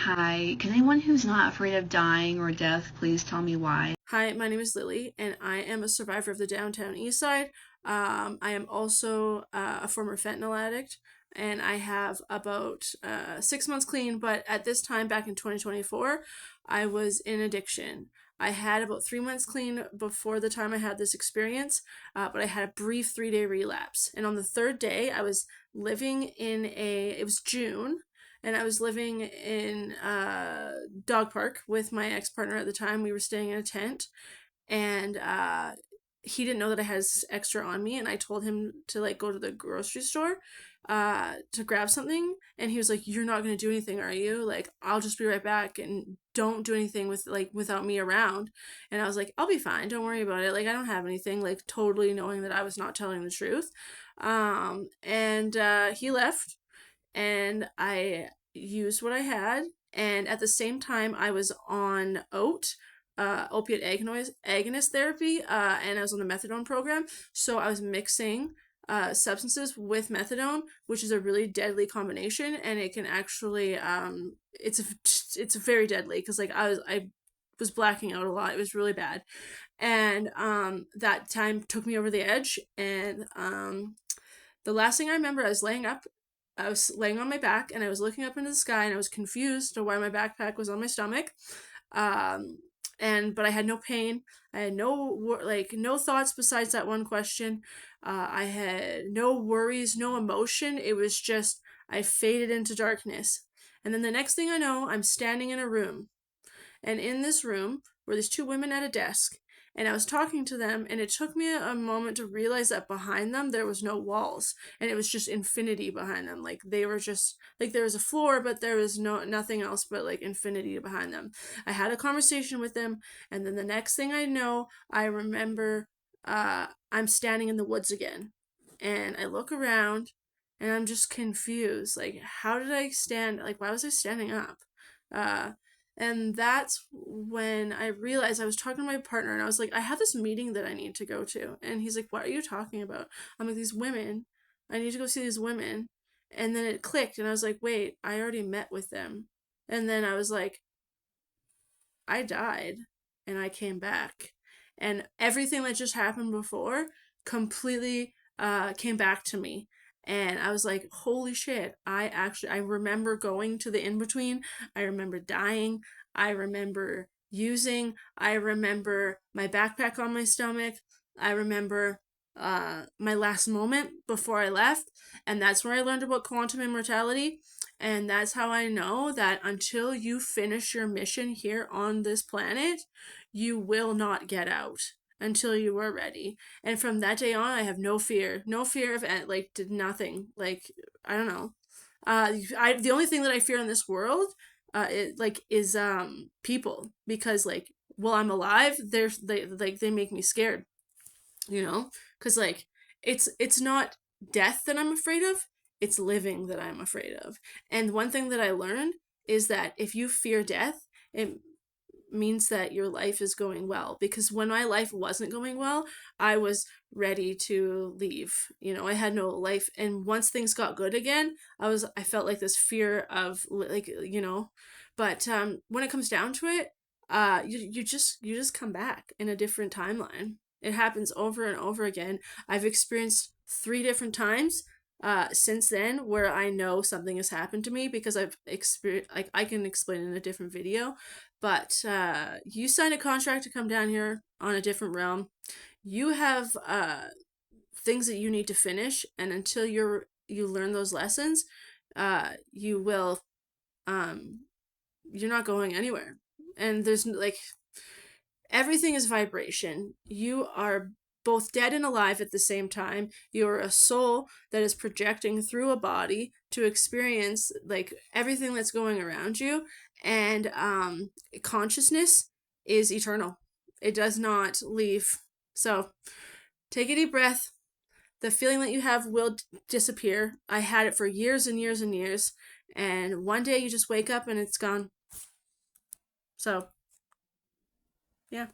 Hi, can anyone who's not afraid of dying or death please tell me why? Hi, my name is Lily, and I am a survivor of the downtown east side. I am also a former fentanyl addict, and I have about 6 months clean, but at this time, back in 2024, I was in addiction. I had about 3 months clean before the time I had this experience, but I had a brief 3 day relapse. And on the third day, I was living it was June, and I was living in dog park with my ex partner at the time. We were staying in a tent, and he didn't know that I had extra on me, and I told him to like go to the grocery store to grab something, and he was like, "You're not gonna do anything, are you? Like, I'll just be right back, and don't do anything without me around." And I was like, "I'll be fine. Don't worry about it. Like, I don't have anything." Like, totally knowing that I was not telling the truth. And he left, and I used what I had. And at the same time, I was on opiate agonist therapy, and I was on the methadone program. So I was mixing substances with methadone, which is a really deadly combination, and it can actually it's very deadly because I was blacking out a lot. It was really bad, and that time took me over the edge. And the last thing I remember, I was laying on my back, and I was looking up into the sky, and I was confused to why my backpack was on my stomach. Um, but I had no pain. I had no thoughts besides that one question. I had no worries, no emotion. It was just I faded into darkness. And then the next thing I know, I'm standing in a room, and in this room were these two women at a desk, and I was talking to them, and it took me a moment to realize that behind them there was no walls, and it was just infinity behind them. Like they were just like there was a floor, but there was nothing else but like infinity behind them. I had a conversation with them, and then the next thing I know, I remember I'm standing in the woods again, and I look around, and I'm just confused. Like, how did I stand? Like, why was I standing up? Uh, and that's when I realized I was talking to my partner, and I was like, I have this meeting that I need to go to. And he's like, what are you talking about? I'm like, these women. I need to go see these women. And then it clicked, and I was like, wait, I already met with them. And then I was like, I died and I came back. And everything that just happened before completely came back to me. And I was like, holy shit, I remember going to the in between. I remember dying. I remember using. I remember my backpack on my stomach. I remember my last moment before I left. And that's where I learned about quantum immortality. And that's how I know that until you finish your mission here on this planet, you will not get out until you are ready. And from that day on, I have no fear, no fear of like did nothing. Like I don't know. I the only thing that I fear in this world, is people, because like while I'm alive, they make me scared. Because like it's not death that I'm afraid of, it's living that I'm afraid of. And one thing that I learned is that if you fear death, it means that your life is going well, because when my life wasn't going well, I was ready to leave. I had no life, and once things got good again, I felt like this fear of but when it comes down to it, you just come back in a different timeline. It happens over and over again. I've experienced 3 different times since then where I know something has happened to me, because I've experienced, like, I can explain in a different video. But you signed a contract to come down here on a different realm. You have things that you need to finish, and until you learn those lessons, you will um you're not going anywhere. And there's like everything is vibration. You are both dead and alive at the same time. You're a soul that is projecting through a body to experience like everything that's going around you. And consciousness is eternal. It does not leave. So take a deep breath. The feeling that you have will disappear. I had it for years and years and years. And one day you just wake up and it's gone. So, yeah.